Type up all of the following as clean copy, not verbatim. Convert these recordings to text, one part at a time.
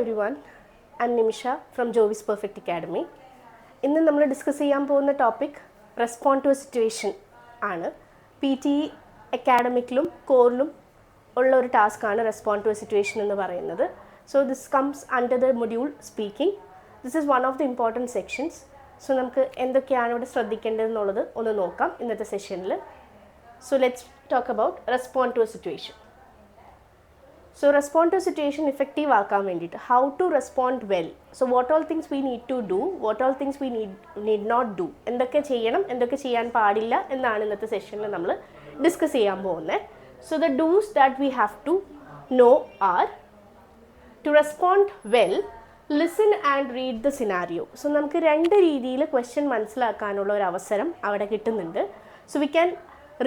Everyone, I'm Nimisha from Jovys Perfect Academy. ഇന്ന് നമ്മൾ discuss ചെയ്യാൻ പോകുന്ന topic respond to a situation ആണ്. PTE അക്കാഡമിക്കിലും കോറിലും ഉള്ള ഒരു ടാസ്ക്കാണ് റെസ്പോണ്ട് ടു എ സിറ്റുവേഷൻ എന്ന് പറയുന്നത്. So this comes under the module speaking. This is one of the important sections. So നമുക്ക് എന്തൊക്കെയാണ് ഇവിടെ ശ്രദ്ധിക്കേണ്ടതെന്നുള്ളത് ഒന്ന് നോക്കാം ഇന്നത്തെ സെഷനിൽ. So let's talk about respond to a situation. So respond to a situation effective ആക്കാൻ വേണ്ടിയിട്ട് how to respond well. So what all things we need to do, what all things we need not do. എന്തൊക്കെ ചെയ്യണം, എന്തൊക്കെ ചെയ്യാൻ പാടില്ല എന്നാണ് ഇന്നത്തെ സെഷനിൽ നമ്മൾ ഡിസ്കസ് ചെയ്യാൻ പോകുന്നത്. So the do's that we have to know are to respond well, listen and read the scenario. So നമുക്ക് രണ്ട് രീതിയിൽ ക്വസ്റ്റ്യൻ മനസ്സിലാക്കാനുള്ള ഒരു അവസരം അവിടെ കിട്ടുന്നുണ്ട്. So we can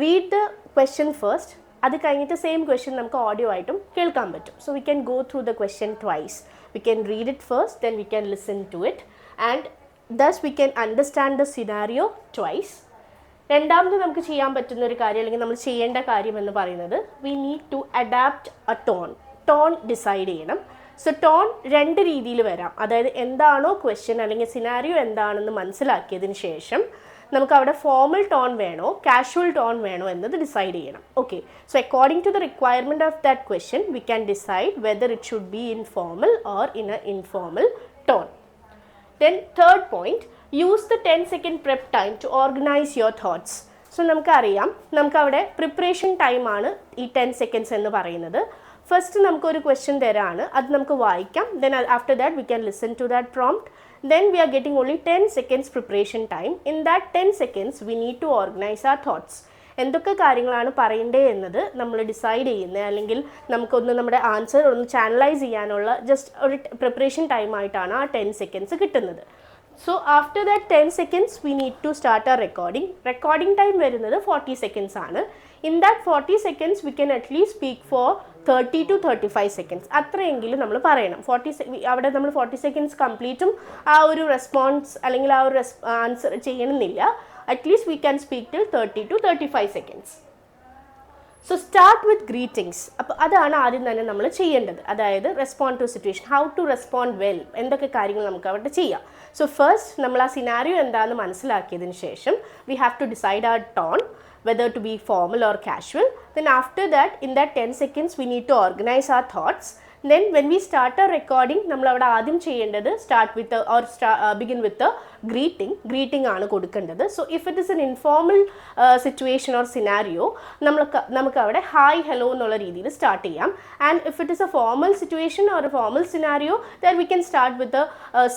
read the question first. അത് കഴിഞ്ഞിട്ട് സെയിം ക്വസ്റ്റ്യൻ നമുക്ക് ഓഡിയോ ആയിട്ടും കേൾക്കാൻ പറ്റും. So we can go through the question twice. We can read it first, then we can listen to it and thus we can understand the scenario twice. രണ്ടാമത് നമുക്ക് ചെയ്യാൻ പറ്റുന്ന ഒരു കാര്യം അല്ലെങ്കിൽ നമ്മൾ ചെയ്യേണ്ട കാര്യം എന്ന് പറയുന്നത് we need to adapt a tone decide ചെയ്യണം. സോ ടോൺ രണ്ട് രീതിയിൽ വരാം. അതായത് എന്താണോ ക്വസ്റ്റ്യൻ അല്ലെങ്കിൽ സിനാരിയോ എന്താണെന്ന് മനസ്സിലാക്കിയതിന് ശേഷം നമുക്ക് അവിടെ ഫോർമൽ ടോൺ വേണോ കാഷ്വൽ ടോൺ വേണോ എന്നത് ഡിസൈഡ് ചെയ്യണം. Okay, so according to the requirement of that question we can decide whether it should be in formal or in a informal tone. Then third point, use the 10-second prep time to organize your thoughts. സോ നമുക്കറിയാം നമുക്കവിടെ preparation ടൈമാണ് ഈ 10 seconds എന്ന് പറയുന്നത്. First നമുക്കൊരു question തരാണ്, അത് നമുക്ക് വായിക്കാം. Then after that we can listen to that prompt. Then we are getting only 10 seconds preparation time. In that 10 seconds we need to organize our thoughts. എന്തൊക്കെ കാര്യങ്ങളാണ് പറയേണ്ടത് എന്നത് നമ്മൾ ഡിസൈഡ് ചെയ്യുന്നത്, അല്ലെങ്കിൽ നമുക്കൊന്ന് നമ്മുടെ ആൻസർ ഒന്ന് ചാനലൈസ് ചെയ്യാനുള്ള ജസ്റ്റ് ഒരു പ്രിപ്പറേഷൻ ടൈമായിട്ടാണ് ആ 10 seconds കിട്ടുന്നത്. So after that 10 seconds we need to start our recording. Recording time വരുന്നത് 40 seconds ആണ്. In that 40 seconds we can at least speak for 30 to 35 seconds. അത്രയെങ്കിലും നമ്മൾ പറയണം. അവിടെ നമ്മൾ 40 seconds കംപ്ലീറ്റും ആ ഒരു റെസ്പോൺസ് അല്ലെങ്കിൽ ആ ഒരു ആൻസർ ചെയ്യണമെന്നില്ല. At least we can speak till 30 to 35 seconds. So start with greetings. അപ്പോൾ അതാണ് ആദ്യം തന്നെ നമ്മൾ ചെയ്യേണ്ടത്. അതായത് respond to situation, how to respond well, എന്തൊക്കെ കാര്യങ്ങൾ നമുക്ക് അവിടെ ചെയ്യാം. സോ ഫസ്റ്റ് നമ്മൾ ആ സിനാരിയോ എന്താണെന്ന് മനസ്സിലാക്കിയതിന് ശേഷം we have to decide our tone, whether to be formal or casual. Then after that, in that 10 seconds we need to organize our thoughts. Then when we start our recording, നമ്മൾ അവിടെ ആദ്യം ചെയ്യേണ്ടത് begin with the greeting ആണ് കൊടുക്കേണ്ടത്. So if it is an informal situation or scenario, നമുക്ക് അവിടെ hi hello എന്നുള്ള രീതിയിൽ സ്റ്റാർട്ട് ചെയ്യാം. And if it is a formal situation or a formal scenario, then we can start with the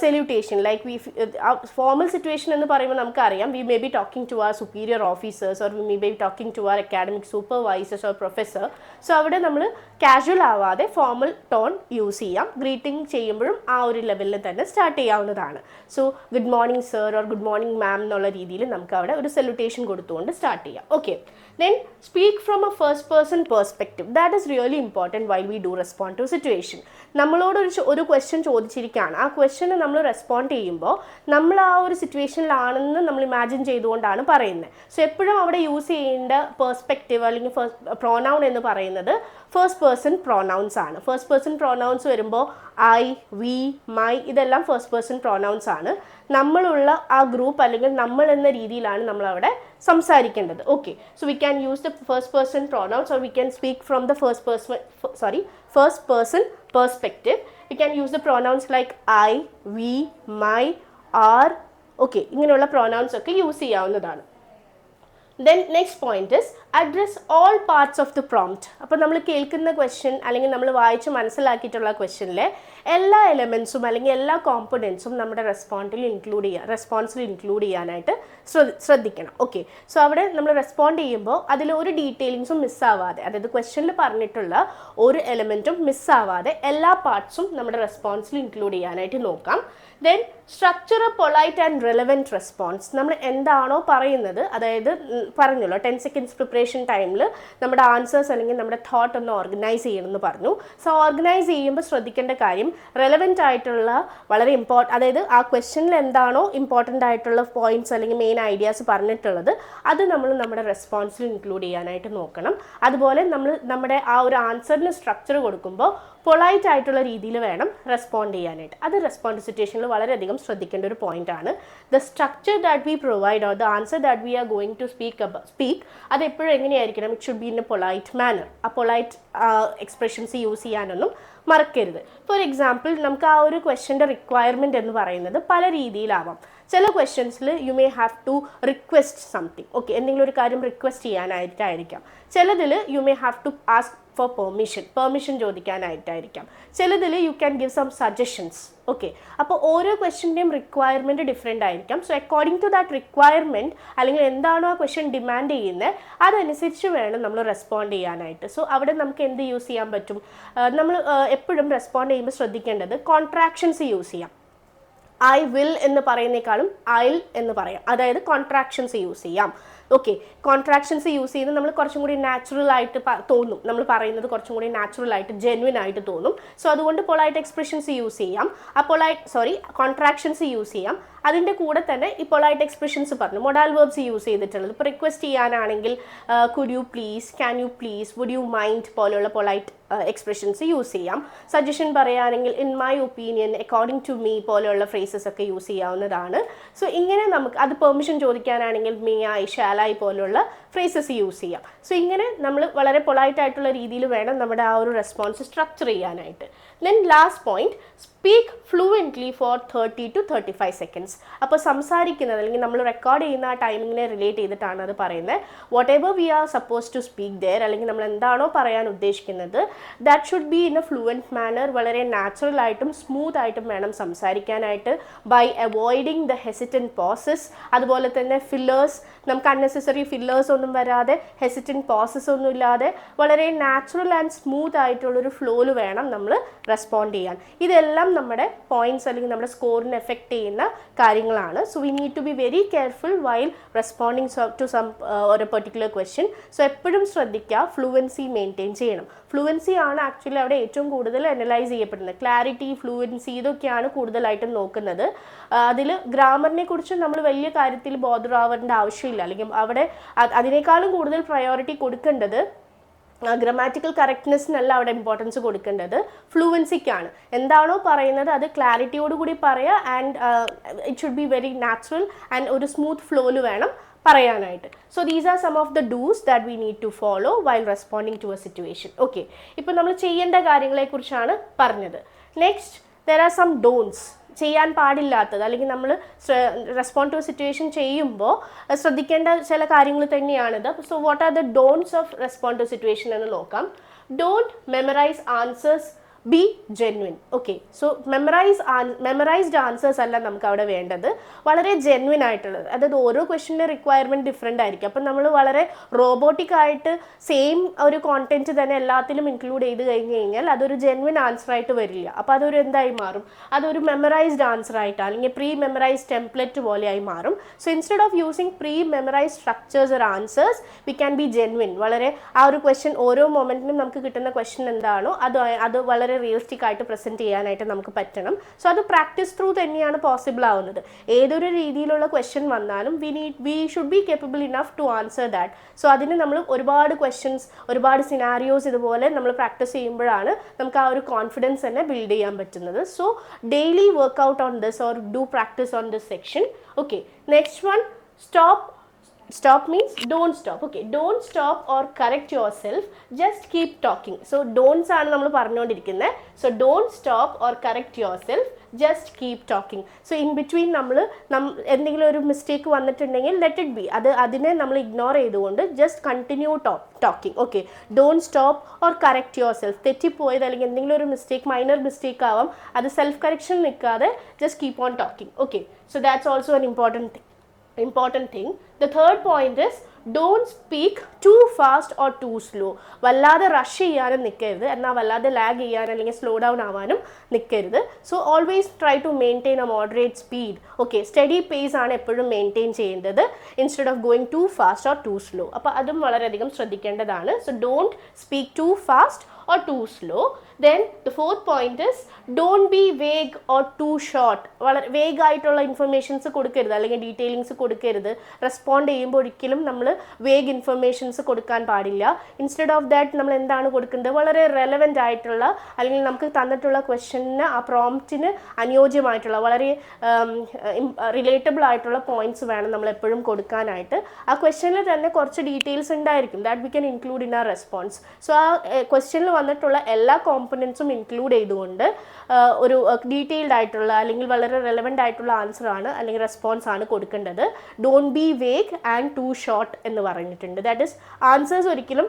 salutation. Like formal situation എന്ന് പറയുമ്പോൾ നമുക്കറിയാം we may be talking to our superior officers or we may be talking to our academic supervisors or professor. So അവിടെ നമ്മൾ casual ആവാതെ formal tone use ചെയ്യാം. Greeting ചെയ്യുമ്പോഴും ആ ഒരു ലെവലിൽ തന്നെ സ്റ്റാർട്ട് ചെയ്യാവുന്നതാണ്. So good morning sir or good morning ma'am എന്നുള്ള രീതിയിൽ നമുക്ക് അവിടെ ഒരു സല്യൂട്ടേഷൻ കൊടുത്തുകൊണ്ട് സ്റ്റാർട്ട് ചെയ്യാം. Okay, then speak from a first person perspective. That is really important while we do respond to situation. നമ്മളോട് ഒരു ക്വസ്റ്റ്യൻ ചോദിച്ചിരിക്കുകയാണ്. ആ ക്വസ്റ്റ്യന് നമ്മൾ റെസ്പോണ്ട് ചെയ്യുമ്പോൾ നമ്മൾ ആ ഒരു സിറ്റുവേഷനിലാണെന്ന് നമ്മൾ ഇമാജിൻ ചെയ്തുകൊണ്ടാണ് പറയുന്നത്. സോ എപ്പോഴും അവിടെ യൂസ് ചെയ്യേണ്ട പെർസ്പെക്റ്റീവ് അല്ലെങ്കിൽ പ്രോനൗൺ എന്ന് പറയുന്നത് ഫസ്റ്റ് പേഴ്സൺ പ്രോനൗൺസ് ആണ്. ഫസ്റ്റ് പേഴ്സൺ പ്രോനൗൺസ് വരുമ്പോൾ ഐ, വി, മൈ ഇതെല്ലാം ഫസ്റ്റ് പേഴ്സൺ പ്രോനൗൺസ് ആണ്. നമ്മളുള്ള ആ ഗ്രൂപ്പ് അല്ലെങ്കിൽ നമ്മൾ എന്ന രീതിയിലാണ് നമ്മളവിടെ സംസാരിക്കേണ്ടത്. Okay, so we can use the first person pronouns or we can speak from the first person perspective. We can use the pronouns like I, we, my, our. Okay, ഇങ്ങനെയുള്ള pronouns ഒക്കെ use ചെയ്യാവുന്നതാണ്. Then next point is address all parts of the prompt. അപ്പോൾ നമ്മൾ കേൾക്കുന്ന question അല്ലെങ്കിൽ നമ്മൾ വായിച്ച് മനസ്സിലാക്കിയിട്ടുള്ള ക്വസ്റ്റ്യനിലെ എല്ലാ എലമെൻസും അല്ലെങ്കിൽ എല്ലാ കോമ്പണൻസും നമ്മുടെ റെസ്പോൺസിൽ ഇൻക്ലൂഡ് ചെയ്യാനായിട്ട് ശ്രദ്ധിക്കണം. ഓക്കെ, സോ അവിടെ നമ്മൾ റെസ്പോണ്ട് ചെയ്യുമ്പോൾ അതിൽ ഒരു ഡീറ്റെയിലിങ്സും മിസ്സാവാതെ, അതായത് ക്വസ്റ്റ്യനിൽ പറഞ്ഞിട്ടുള്ള ഒരു എലമെൻറ്റും മിസ്സാവാതെ എല്ലാ പാർട്സും നമ്മുടെ റെസ്പോൺസിൽ ഇൻക്ലൂഡ് ചെയ്യാനായിട്ട് നോക്കാം. Then structure A polite and relevant response. നമ്മൾ എന്താണോ പറയുന്നത്, അതായത് പറഞ്ഞല്ലോ 10 seconds പ്രിപ്പറേഷൻ ടൈമിൽ നമ്മുടെ ആൻസേഴ്സ് അല്ലെങ്കിൽ നമ്മുടെ തോട്ട് ഒന്ന് ഓർഗനൈസ് ചെയ്യണമെന്ന് പറഞ്ഞു. സോ ഓർഗനൈസ് ചെയ്യുമ്പോൾ ശ്രദ്ധിക്കേണ്ട കാര്യം റെലവൻറ്റ് ആയിട്ടുള്ള വളരെ അതായത് ആ ക്വസ്റ്റ്യനിൽ എന്താണോ ഇമ്പോർട്ടൻ്റ് ആയിട്ടുള്ള പോയിന്റ്സ് അല്ലെങ്കിൽ മെയിൻ ഐഡിയാസ് പറഞ്ഞിട്ടുള്ളത് അത് നമ്മൾ നമ്മുടെ റെസ്പോൺസിൽ ഇൻക്ലൂഡ് ചെയ്യാനായിട്ട് നോക്കണം. അതുപോലെ നമ്മൾ നമ്മുടെ ആ ഒരു ആൻസറിന് സ്ട്രക്ചർ കൊടുക്കുമ്പോൾ പൊളൈറ്റ് ആയിട്ടുള്ള രീതിയിൽ വേണം റെസ്പോണ്ട് ചെയ്യാനായിട്ട്. അത് റെസ്പോണ്ട് സിറ്റുവേഷനിൽ വളരെയധികം ശ്രദ്ധിക്കേണ്ട ഒരു പോയിന്റാണ്. The structure that we provide or the answer that we are going to speak അത് എപ്പോഴും എങ്ങനെയായിരിക്കണം? It should be in a polite manner. ആ പൊളൈറ്റ് എക്സ്പ്രഷൻസ് യൂസ് ചെയ്യാനൊന്നും മറക്കരുത്. ഫോർ എക്സാമ്പിൾ, നമുക്ക് ആ ഒരു ക്വസ്റ്റ്യൻ്റെ റിക്വയർമെൻറ്റ് എന്ന് പറയുന്നത് പല രീതിയിലാവാം. ചില ക്വസ്റ്റ്യൻസിൽ you may have to request something, okay, എന്തെങ്കിലും ഒരു കാര്യം റിക്വസ്റ്റ് ചെയ്യാനായിട്ടായിരിക്കാം. ചിലതിൽ you may have to ask for permission ചോദിക്കാനായിട്ടായിരിക്കാം. ചിലതിൽ you can give some suggestions. Okay, അപ്പോൾ ഓരോ ക്വസ്റ്റ്യൻ്റെയും റിക്വയർമെൻറ്റ് ഡിഫറെൻ്റ് ആയിരിക്കാം. So according to that requirement അല്ലെങ്കിൽ എന്താണോ ആ ക്വസ്റ്റ്യൻ ഡിമാൻഡ് ചെയ്യുന്നത് അതനുസരിച്ച് വേണം നമ്മൾ റെസ്പോണ്ട് ചെയ്യാനായിട്ട്. സോ അവിടെ നമുക്ക് എന്ത് യൂസ് ചെയ്യാൻ പറ്റും? നമ്മൾ എപ്പോഴും റെസ്പോണ്ട് ചെയ്യുമ്പോൾ ശ്രദ്ധിക്കേണ്ടത് കോൺട്രാക്ഷൻസ് യൂസ് ചെയ്യാം. ഐ വിൽ എന്ന് പറയുന്നേക്കാളും ഐൽ എന്ന് പറയാം. അതായത് കോൺട്രാക്ഷൻസ് യൂസ് ചെയ്യാം. ഓക്കെ, കോൺട്രാക്ഷൻസ് യൂസ് ചെയ്ത് നമ്മൾ കുറച്ചും കൂടി നാച്ചുറൽ ആയിട്ട് തോന്നും. നമ്മൾ പറയുന്നത് കുറച്ചും കൂടി നാച്ചുറൽ ആയിട്ട് ജെന്വിൻ ആയിട്ട് തോന്നും. സോ അതുകൊണ്ട് പൊളൈറ്റ് എക്സ്പ്രഷൻസ് യൂസ് ചെയ്യാം. കോൺട്രാക്ഷൻസ് യൂസ് ചെയ്യാം. അതിൻ്റെ കൂടെ തന്നെ ഈ പൊളൈറ്റ് എക്സ്പ്രഷൻസ് പറഞ്ഞു മൊഡാൽ വെർബ്സ് യൂസ് ചെയ്തിട്ടുള്ളത്. ഇപ്പോൾ റിക്വസ്റ്റ് ചെയ്യാനാണെങ്കിൽ could you please, can you please, would you mind പോലെയുള്ള പൊളൈറ്റ് എക്സ്പ്രഷൻസ് യൂസ് ചെയ്യാം. സജഷൻ പറയുകയാണെങ്കിൽ in my opinion, according to me പോലെയുള്ള ഫ്രേസസ് ഒക്കെ യൂസ് ചെയ്യാവുന്നതാണ്. സോ ഇങ്ങനെ നമുക്ക് അത് പെർമിഷൻ ചോദിക്കാനാണെങ്കിൽ മേ ഐ, ഷാൽ ഐ പോലുള്ള ഫ്രേസസ് യൂസ് ചെയ്യാം. സോ ഇങ്ങനെ നമ്മൾ വളരെ പൊളൈറ്റ് ആയിട്ടുള്ള രീതിയിൽ വേണം നമ്മുടെ ആ ഒരു റെസ്പോൺസ് സ്ട്രക്ചർ ചെയ്യാനായിട്ട്. Then last point, speak fluently for 30 to 35 seconds. അപ്പോൾ സംസാരിക്കുന്നത് അല്ലെങ്കിൽ നമ്മൾ റെക്കോർഡ് ചെയ്യുന്ന ആ ടൈമിങ്ങിനെ റിലേറ്റ് ചെയ്തിട്ടാണ് അത് പറയുന്നത്. Whatever we are suppose to speak there, അല്ലെങ്കിൽ നമ്മൾ എന്താണോ പറയാൻ ഉദ്ദേശിക്കുന്നത് that should be in a fluent manner. വളരെ നാച്ചുറൽ ആയിട്ടും സ്മൂത്ത് ആയിട്ടും വേണം സംസാരിക്കാനായിട്ട്. By avoiding the hesitant pauses, അതുപോലെ തന്നെ ഫില്ലേഴ്സ്, നമുക്ക് അൺനെസസറി ഫില്ലേഴ്സ് ഒന്നും വരാതെ ഹെസിറ്റൻറ്റ് പോസസ് ഒന്നും ഇല്ലാതെ വളരെ നാച്ചുറൽ ആൻഡ് സ്മൂത്ത് ആയിട്ടുള്ളൊരു ഫ്ലോയിൽ വേണം നമ്മൾ റെസ്പോണ്ട് ചെയ്യാൻ. ഇതെല്ലാം നമ്മുടെ പോയിന്റ്സ് അല്ലെങ്കിൽ നമ്മുടെ സ്കോറിനെ എഫക്റ്റ് ചെയ്യുന്ന കാര്യങ്ങളാണ്. So we need to be very careful while responding to some ഒരു പെർട്ടിക്കുലർ ക്വസ്റ്റ്യൻ. സോ എപ്പോഴും ശ്രദ്ധിക്കുക, ഫ്ലുവൻസി മെയിൻറ്റെയിൻ ചെയ്യണം. ഫ്ലുവൻസി ആണ് ആക്ച്വലി അവിടെ ഏറ്റവും കൂടുതൽ അനലൈസ് ചെയ്യപ്പെടുന്നത്. ക്ലാരിറ്റി, ഫ്ലുവൻസി ഇതൊക്കെയാണ് കൂടുതലായിട്ടും നോക്കുന്നത്. അതിൽ ഗ്രാമറിനെ കുറിച്ച് നമ്മൾ വലിയ കാര്യത്തിൽ ബോധറാവേണ്ട ആവശ്യമില്ല. അല്ലെങ്കിൽ അവിടെ അതിനേക്കാളും കൂടുതൽ പ്രയോറിറ്റി കൊടുക്കേണ്ടത് ഗ്രാമാറ്റിക്കൽ കറക്റ്റ്നെസ്സിനല്ല അവിടെ ഇമ്പോർട്ടൻസ് കൊടുക്കേണ്ടത്, ഫ്ലുവൻസിക്കാണ്. എന്താണോ പറയുന്നത് അത് ക്ലാരിറ്റിയോടുകൂടി പറയുക. And it should be very natural and ഒരു സ്മൂത്ത് ഫ്ലോയിൽ വേണം പറയാനായിട്ട്. So these are some of the dos that we need to follow while responding to a situation. Okay, ഇപ്പോൾ നമ്മൾ ചെയ്യേണ്ട കാര്യങ്ങളെക്കുറിച്ചാണ് പറഞ്ഞത്. Next, there are some don'ts, ചെയ്യാൻ പാടില്ലാത്തത് അല്ലെങ്കിൽ നമ്മൾ റെസ്പോണ്ട് ടു സിറ്റുവേഷൻ ചെയ്യുമ്പോൾ ശ്രദ്ധിക്കേണ്ട ചില കാര്യങ്ങൾ തന്നെയാണിത്. So what are the don'ts of respond to situation എന്ന് നോക്കാം. Don't memorize answers, be genuine. Okay, so memorized answers അല്ല നമുക്ക് അവിടെ വേണ്ടത്, വളരെ ജെന്വിൻ ആയിട്ടുള്ളത്. അതായത് ഓരോ ക്വസ്റ്റിൻ്റെ റിക്വയർമെൻറ്റ് ഡിഫറെൻ്റ് ആയിരിക്കും. അപ്പം നമ്മൾ വളരെ റോബോട്ടിക് ആയിട്ട് സെയിം ഒരു കോണ്ടന്റ് തന്നെ എല്ലാത്തിലും ഇൻക്ലൂഡ് ചെയ്ത് കഴിഞ്ഞാൽ അതൊരു ജെന്വിൻ ആൻസർ ആയിട്ട് വരില്ല. അപ്പോൾ അതൊരു എന്തായി മാറും? അതൊരു മെമ്മറൈസ്ഡ് ആൻസർ ആയിട്ട് അല്ലെങ്കിൽ പ്രീ മെമ്മറൈസ്ഡ് ടെംപ്ലേറ്റ് പോലെയായി മാറും. So instead of using pre മെമ്മറൈസ്ഡ് structures or answers we can be genuine. വളരെ ആ ഒരു ക്വസ്റ്റ്യൻ ഓരോ മൊമെൻറ്റിനും നമുക്ക് കിട്ടുന്ന ക്വസ്റ്റ്യൻ എന്താണോ അത് വളരെ റിയലിസ്റ്റിക് ആയിട്ട് പ്രസൻറ്റ് ചെയ്യാനായിട്ട് നമുക്ക് പറ്റണം. സോ അത് പ്രാക്ടീസ് ത്രൂ തന്നെയാണ് പോസിബിൾ ആവുന്നത്. ഏതൊരു രീതിയിലുള്ള ക്വസ്റ്റ്യൻ വന്നാലും we should be capable enough to answer that. So അതിന് നമ്മൾ ഒരുപാട് ക്വസ്റ്റ്യൻസ്, ഒരുപാട് സിനാരിയോസ് ഇതുപോലെ നമ്മൾ പ്രാക്ടീസ് ചെയ്യുമ്പോഴാണ് നമുക്ക് ആ ഒരു കോൺഫിഡൻസ് തന്നെ ബിൽഡ് ചെയ്യാൻ പറ്റുന്നത്. So daily work out on this or do practice on this section. Okay, next one, stop means don't stop. Okay, don't stop or correct yourself, just keep talking. So don'ts ആണ് നമ്മൾ പറഞ്ഞുകൊണ്ടിരിക്കുന്നത്. So don't stop or correct yourself, just keep talking. So in between നമ്മൾ എന്തെങ്കിലും ഒരു mistake വന്നിട്ടുണ്ടെങ്കിൽ let it be, അതിനെ നമ്മൾ ignore ചെയ്തുകൊണ്ട് just continue talking. Okay, don't stop or correct yourself. തെറ്റിപ്പോയത് അല്ലെങ്കിൽ എന്തെങ്കിലും ഒരു മിസ്റ്റേക്ക്, മൈനർ മിസ്റ്റേക്ക് ആവാം, അത് സെൽഫ് കറക്ഷൻ നിൽക്കാതെ just keep on talking. Okay, so that's also an important thing. The third point is don't speak too fast or too slow. വല്ലാതെ rush ചെയ്യാനും നിൽക്കരുത്, എന്നാൽ വല്ലാതെ ലാഗ് ചെയ്യാനും അല്ലെങ്കിൽ സ്ലോ ഡൗൺ ആവാനും നിൽക്കരുത്. So always try to maintain a moderate speed. Okay, steady pace ആണ് എപ്പോഴും മെയിൻറ്റെയിൻ ചെയ്യേണ്ടത് instead of going too fast or too slow. അപ്പോൾ അതും വളരെയധികം ശ്രദ്ധിക്കേണ്ടതാണ്. So don't speak too fast or too slow. Then the fourth point is don't be vague or too short. വളരെ vague ആയിട്ടുള്ള informations കൊടുക്കരുത്, അല്ലെങ്കിൽ ഡീറ്റെയിലിങ്സ് കൊടുക്കരുത്. റെസ്പോണ്ട് ചെയ്യുമ്പോൾ ഒരിക്കലും നമ്മൾ വേഗ് ഇൻഫർമേഷൻസ് കൊടുക്കാൻ പാടില്ല. ഇൻസ്റ്റെഡ് ഓഫ് ദാറ്റ് നമ്മൾ എന്താണ് കൊടുക്കേണ്ടത്, വളരെ റെലവൻ്റ് ആയിട്ടുള്ള അല്ലെങ്കിൽ നമുക്ക് തന്നിട്ടുള്ള ക്വസ്റ്റ്യന് ആ പ്രോംപ്റ്റിന് അനുയോജ്യമായിട്ടുള്ള വളരെ റിലേറ്റബിൾ ആയിട്ടുള്ള പോയിന്റ്സ് വേണം നമ്മൾ എപ്പോഴും കൊടുക്കാനായിട്ട്. ആ ക്വസ്റ്റ്യനിൽ തന്നെ കുറച്ച് ഡീറ്റെയിൽസ് ഉണ്ടായിരിക്കും that we can include in our response. So ആ ക്വസ്റ്റ്യനിൽ വന്നിട്ടുള്ള എല്ലാ കോമ്പണൻസും ഇൻക്ലൂഡ് ചെയ്തുകൊണ്ട് ഒരു ഡീറ്റെയിൽഡ് ആയിട്ടുള്ള അല്ലെങ്കിൽ വളരെ റെലവൻ്റ് ആയിട്ടുള്ള ആൻസർ ആണ് അല്ലെങ്കിൽ റെസ്പോൺസ് ആണ് കൊടുക്കേണ്ടത്. Don't be vague and too short എന്ന് പറഞ്ഞിട്ടുണ്ട്. ദാറ്റ് ഈസ് ആൻസേഴ്സ് ഒരിക്കലും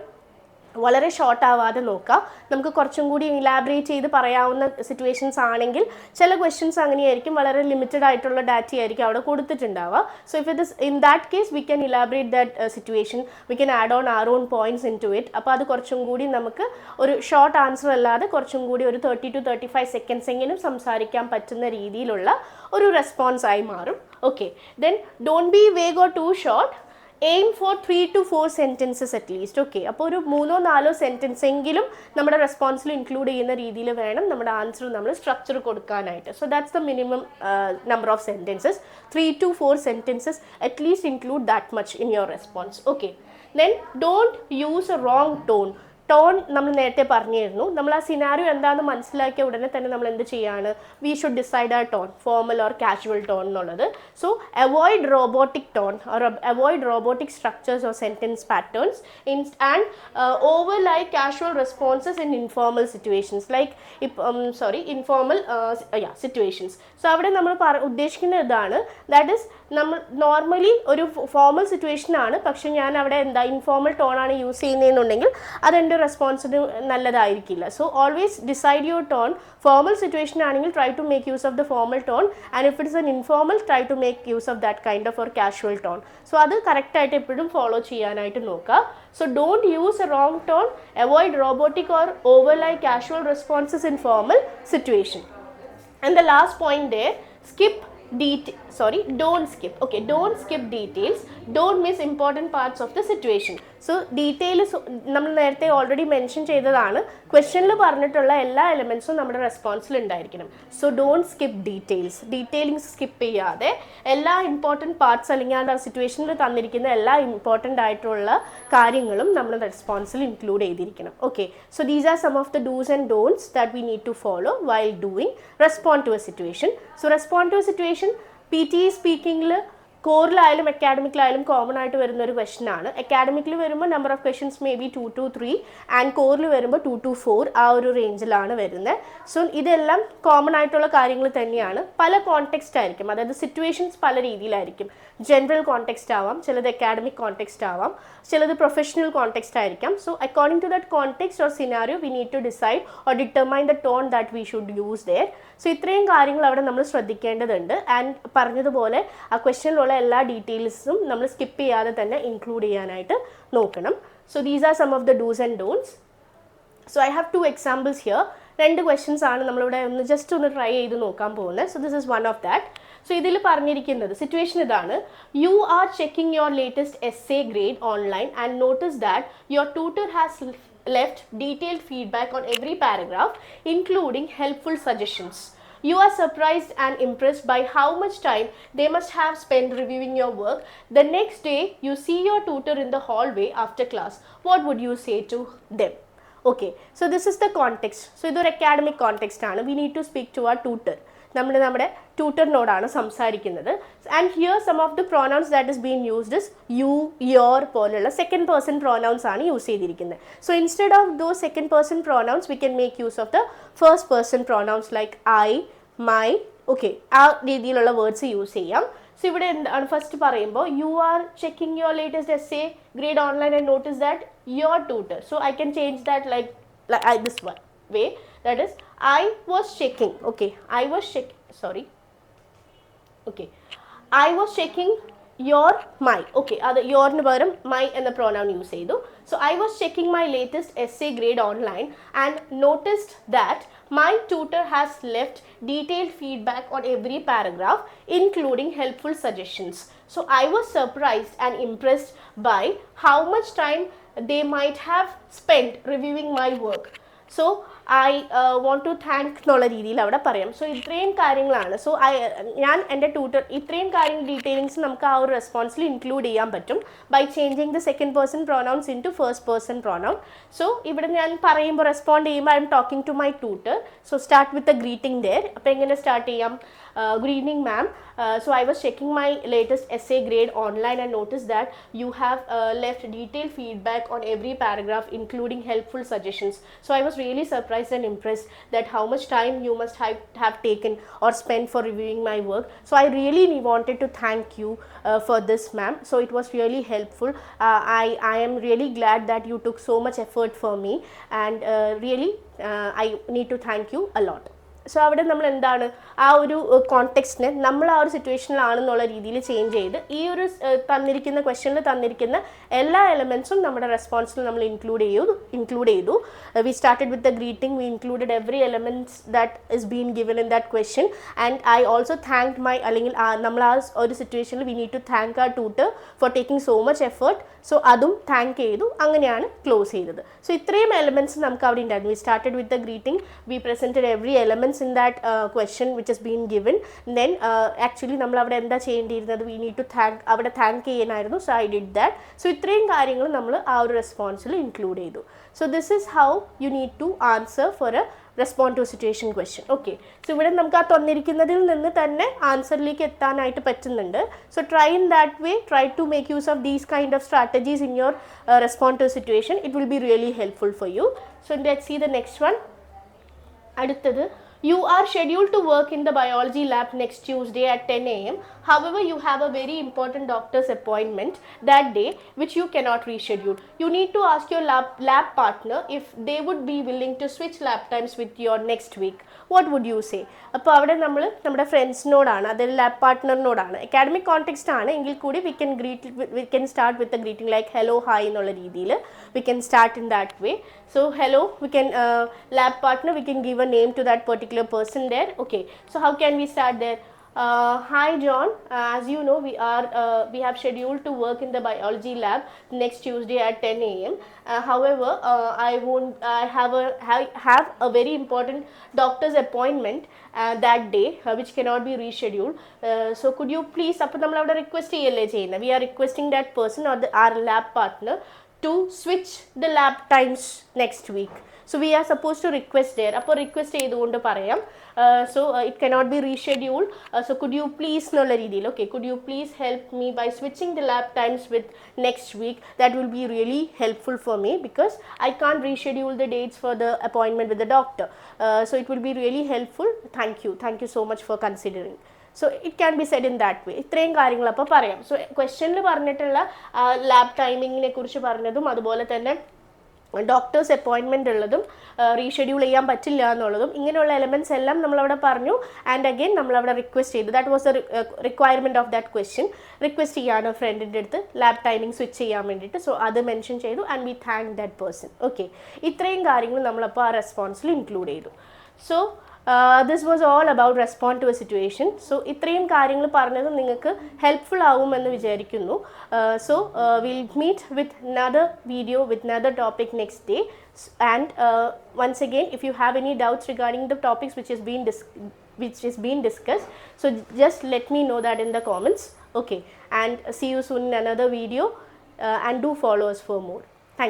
വളരെ ഷോർട്ട് ആവാതെ നോക്കുക. നമുക്ക് കുറച്ചും കൂടി ഇലാബറേറ്റ് ചെയ്ത് പറയാവുന്ന സിറ്റുവേഷൻസ് ആണെങ്കിൽ ചില ക്വസ്റ്റ്യൻസ് അങ്ങനെയായിരിക്കും, വളരെ ലിമിറ്റഡ് ആയിട്ടുള്ള ഡാറ്റ ആയിരിക്കും അവിടെ കൊടുത്തിട്ടുണ്ടാവുക. So if it is in that case we can elaborate that situation, we can add on our own points into it. അപ്പോൾ അത് കുറച്ചും കൂടി നമുക്ക് ഒരു ഷോർട്ട് ആൻസർ അല്ലാതെ കുറച്ചും കൂടി ഒരു 30 to 35 seconds എങ്കിലും സംസാരിക്കാൻ പറ്റുന്ന രീതിയിലുള്ള ഒരു റെസ്പോൺസ് ആയി മാറും. Okay, then don't be vague or too short. Aim for 3 to 4 sentences at least. ഓക്കെ, അപ്പോൾ ഒരു 3-4 സെൻറ്റൻസ് എങ്കിലും നമ്മുടെ റെസ്പോൺസിൽ ഇൻക്ലൂഡ് ചെയ്യുന്ന രീതിയിൽ വേണം നമ്മുടെ ആൻസർ നമ്മൾ സ്ട്രക്ചർ കൊടുക്കാനായിട്ട്. So that's the minimum number of sentences. 3 to 4 sentences at least include that much in your response. Okay, then don't use a wrong tone. Tone നമ്മൾ നേരത്തെ പറഞ്ഞിരുന്നു. നമ്മൾ ആ സിനാരിയോ എന്താണെന്ന് മനസ്സിലാക്കിയ ഉടനെ തന്നെ നമ്മൾ എന്ത് ചെയ്യാണ്, വി ഷുഡ് ഡിസൈഡ് ആ tone, formal or casual tone എന്നുള്ളത്. So avoid robotic tone or avoid robotic structures or sentence patterns and over like casual responses in informal situations like informal situations. So അവിടെ നമ്മൾ ഉദ്ദേശിക്കുന്ന ഇതാണ്, that is നമ്മൾ normally ഒരു formal സിറ്റുവേഷനാണ്, പക്ഷെ ഞാൻ അവിടെ ഇൻഫോർമൽ ടോണാണ് യൂസ് ചെയ്യുന്നതെന്നുണ്ടെങ്കിൽ അതെൻ്റെ റെസ്പോൺസിന് നല്ലതായിരിക്കില്ല. So always decide your tone. Formal situation ആണെങ്കിൽ try to make use of the formal tone, and if it's an informal try to make use of that kind of or casual tone. So അത് കറക്റ്റായിട്ട് എപ്പോഴും follow ചെയ്യാനായിട്ട് നോക്കുക. So don't use a wrong tone, avoid robotic or over like casual responses in formal situation. And the last point there, don't skip. Okay, don't skip details. Don't miss important parts of the situation. So details നമ്മൾ നേരത്തെ already mention ചെയ്തതാണ്. ക്വസ്റ്റ്യനിൽ പറഞ്ഞിട്ടുള്ള എല്ലാ എലമെൻസും നമ്മുടെ റെസ്പോൺസിൽ ഉണ്ടായിരിക്കണം. So don't skip details. Detailings skip ചെയ്യാതെ എല്ലാ ഇമ്പോർട്ടൻറ്റ് പാർട്സ് അല്ലെങ്കിൽ ആ സിറ്റുവേഷനിൽ തന്നിരിക്കുന്ന എല്ലാ ഇമ്പോർട്ടൻ്റ് ആയിട്ടുള്ള കാര്യങ്ങളും നമ്മുടെ റെസ്പോൺസിൽ ഇൻക്ലൂഡ് ചെയ്തിരിക്കണം. Okay, so these are some of the dos and don'ts that we need to follow while doing respond to a situation. So respond to a situation PTE സ്പീക്കിങ്ങിൽ കോറിലായാലും അക്കാഡമിക്കിലായാലും കോമൺ ആയിട്ട് വരുന്ന ഒരു ക്വസ്റ്റൻ ആണ്. അക്കാഡമിക്കിൽ വരുമ്പോൾ number of questions may be 2 to 3 and കോറിൽ വരുമ്പോൾ 2 to 4 ആ ഒരു റേഞ്ചിലാണ് വരുന്നത്. സോ ഇതെല്ലാം കോമൺ ആയിട്ടുള്ള കാര്യങ്ങൾ തന്നെയാണ്. പല കോണ്ടെക്സ്റ്റ് ആയിരിക്കും, അതായത് സിറ്റുവേഷൻസ് പല രീതിയിലായിരിക്കും. ജനറൽ കോണ്ടെക്സ്റ്റ് ആവാം, ചിലത് അക്കാഡമിക് കോണ്ടെക്സ്റ്റ് ആവാം, ചിലത് പ്രൊഫഷണൽ കോണ്ടെക്സ്റ്റ് ആയിരിക്കാം. So according to that context or scenario we need to decide or determine the tone that we should use there. So ഇത്രയും കാര്യങ്ങൾ അവിടെ നമ്മൾ ശ്രദ്ധിക്കേണ്ടതുണ്ട്. ആൻഡ് പറഞ്ഞതുപോലെ ആ ക്വസ്റ്റ്യനിലുള്ള എല്ലാ ഡീറ്റെയിൽസും നമ്മൾ സ്കിപ്പ് ചെയ്യാതെ തന്നെ ഇൻക്ലൂഡ് ചെയ്യാനായിട്ട് നോക്കണം. So these are some of the dos and don'ts. So I have 2 examples here. 2 questions ആണ് നമ്മളിവിടെ ജസ്റ്റ് ഒന്ന് ട്രൈ ചെയ്ത് നോക്കാൻ പോകുന്നത്. So this is one of that. So ഇതിൽ പറഞ്ഞിരിക്കുന്നത് സിറ്റുവേഷൻ ഇതാണ്. You are checking your latest essay grade online and notice that your tutor has left detailed feedback on every paragraph, including helpful suggestions. You are surprised and impressed by how much time they must have spent reviewing your work. The next day, you see your tutor in the hallway after class. What would you say to them? Okay, so this is the context. So ഇതൊരു academic context ആണ്. We need to speak to our tutor. നമ്മുടെ ട്യൂട്ടറിനോടാണ് സംസാരിക്കുന്നത്. And here some of the pronouns that is been used is you, your പോലുള്ള second person pronouns ആണ് use ചെയ്തിരിക്കുന്നത്. So instead of those second person pronouns we can make use of the first person pronouns like I, my. Okay, ആ രീതിയിലുള്ള words use ചെയ്യാം. So ഇവിടെ എന്താണ് first പറയുമ്പോൾ U are checking your latest essay grade online and notice that your tutor. So I can change that like this one way, that is I was checking. Okay, I was checking your, my. Okay, അത് yourന് പകരം my എന്ന pronoun use ചെയ്തു. So I was checking my latest essay grade online and noticed that my tutor has left detailed feedback on every paragraph, including helpful suggestions. So I was surprised and impressed by how much time they might have spent reviewing my work. So I want to thank എന്നുള്ള രീതിയിൽ അവിടെ പറയാം. So ഇത്രയും കാര്യങ്ങളാണ്. So ഞാൻ എൻ്റെ tutor ഇത്രയും കാര്യങ്ങൾ ഡീറ്റെയിലിങ്സ് നമുക്ക് ആ ഒരു റെസ്പോൺസിൽ ഇൻക്ലൂഡ് ചെയ്യാൻ പറ്റും by changing the second person pronouns into first person pronoun. So ഇവിടെ ഞാൻ പറയുമ്പോൾ റെസ്പോണ്ട് ചെയ്യുമ്പോൾ I'm talking to my tutor. So start with a greeting there. അപ്പോൾ എങ്ങനെ സ്റ്റാർട്ട് ചെയ്യാം? Good evening, ma'am. So I was checking my latest essay grade online and noticed that you have left detailed feedback on every paragraph, including helpful suggestions. So I was really surprised and impressed that how much time you must have taken or spent for reviewing my work. So I really wanted to thank you for this, ma'am. So it was really helpful. I am really glad that you took so much effort for me, and really I need to thank you a lot. So അവിടെ നമ്മൾ എന്താണ് ആ ഒരു കോണ്ടെക്സ്റ്റിനെ നമ്മൾ ആ ഒരു സിറ്റുവേഷനിലാണെന്നുള്ള രീതിയിൽ change ചെയ്ത് ഈ ഒരു തന്നിരിക്കുന്ന ക്വസ്റ്റ്യനിൽ തന്നിരിക്കുന്ന എല്ലാ എലമെൻറ്റ്സും നമ്മുടെ റെസ്പോൺസിൽ നമ്മൾ ഇൻക്ലൂഡ് ചെയ്തു. We started with the greeting. We included every elements that is been given in that question. And I also thank my അല്ലെങ്കിൽ നമ്മൾ ആ ഒരു സിറ്റുവേഷനിൽ we need to thank our tutor for taking so much effort. So അതും thank ചെയ്തു. അങ്ങനെയാണ് close ചെയ്തത്. So ഇത്രയും എലമെൻറ്റ്സ് നമുക്ക് അവിടെ ഉണ്ടായിരുന്നു. We started with the greeting. We presented every elements in that question which has been given. Then actually നമ്മൾ അവിടെ എന്താ ചെയ്യേണ്ടിയിരുന്നത്? we need to അവിടെ താങ്ക് ചെയ്യാനായിരുന്നു. so I did that. so ഇത്രയും കാര്യങ്ങൾ നമ്മൾ ആ ഒരു റെസ്പോൺസിൽ ഇൻക്ലൂഡ് ചെയ്തു. so this is how you need to answer for a respond to a situation question. okay, so ഇവിടെ നമുക്ക് ആ തന്നിരിക്കുന്നതിൽ നിന്ന് തന്നെ ആൻസറിലേക്ക് എത്താനായിട്ട് പറ്റുന്നുണ്ട്. so try in that way. try to make use of these kind of strategies in your respond to a situation. it will be really helpful for you. so let's see the next one. അടുത്തത്, you are scheduled to work in the biology lab next Tuesday at 10 a.m. However, you have a very important doctor's appointment that day which you cannot reschedule. You need to ask your lab partner if they would be willing to switch lab times with your next week. What would you say? അപ്പോൾ അവിടെ നമ്മൾ നമ്മുടെ ഫ്രണ്ട്സിനോടാണ്, അതായത് lab പാർട്ട്ണറിനോടാണ്. Academic context ആണ് എങ്കിൽ കൂടി we can start with the greeting like hello, hi എന്നുള്ള രീതിയിൽ we can start in that way. so hello, we can lab partner, we can give a name to that particular person there. okay, so how can we start there? Hi John, as you know we have scheduled to work in the biology lab next Tuesday at 10 a.m. However, I have a very important doctor's appointment that day which cannot be rescheduled. So could you please, അപ്പോൾ നമ്മൾ അവിടെ request ചെയ്യല്ലേ ചെയ്യുന്നത്, we are requesting that person or our lab partner to switch the lab times next week. so we are supposed to request there. അപ്പോൾ request ചെയ്തുകൊണ്ട് പറയാം. so it cannot be rescheduled. so could you please എന്നുള്ള രീതിയിൽ, okay, could you please help me by switching the lab times with next week? that will be really helpful for me because I can't reschedule the dates for the appointment with the doctor. so it will be really helpful. thank you so much for considering. so it can be said in that way. ഇത്രയും കാര്യങ്ങൾ അപ്പോൾ പറയാം. So ക്വസ്റ്റ്യനിൽ പറഞ്ഞിട്ടുള്ള lab ടൈമിങ്ങിനെ കുറിച്ച് പറഞ്ഞതും അതുപോലെ തന്നെ ഡോക്ടേഴ്സ് അപ്പോയിൻമെൻ്റ് ഉള്ളതും റീഷെഡ്യൂൾ ചെയ്യാൻ പറ്റില്ല എന്നുള്ളതും ഇങ്ങനെയുള്ള എലമെൻറ്റ്സ് എല്ലാം നമ്മളവിടെ പറഞ്ഞു. ആൻഡ് അഗെയിൻ നമ്മളവിടെ റിക്വസ്റ്റ് ചെയ്തു. That was A requirement of that question. Request ചെയ്യാണ് ഫ്രണ്ടിൻ്റെ അടുത്ത് ലാബ് ടൈമിംഗ് സ്വിച്ച് ചെയ്യാൻ വേണ്ടിയിട്ട്. സോ അത് മെൻഷൻ ചെയ്തു and we thank that person. Okay, ഇത്രയും കാര്യങ്ങൾ നമ്മളപ്പോൾ ആ റെസ്പോൺസിൽ ഇൻക്ലൂഡ് ചെയ്തു. So this was all about respond to a situation. so ഇത്രയും കാര്യങ്ങൾ പറഞ്ഞത് നിങ്ങൾക്ക് ഹെൽപ്ഫുൾ ആവുമെന്ന് വിചാരിക്കുന്നു. so we'll meet with another video with another topic next day. and once again, if you have any doubts regarding the topics which is being discussed, so just let me know that in the comments. okay, and see you soon in another video, and do follow us for more.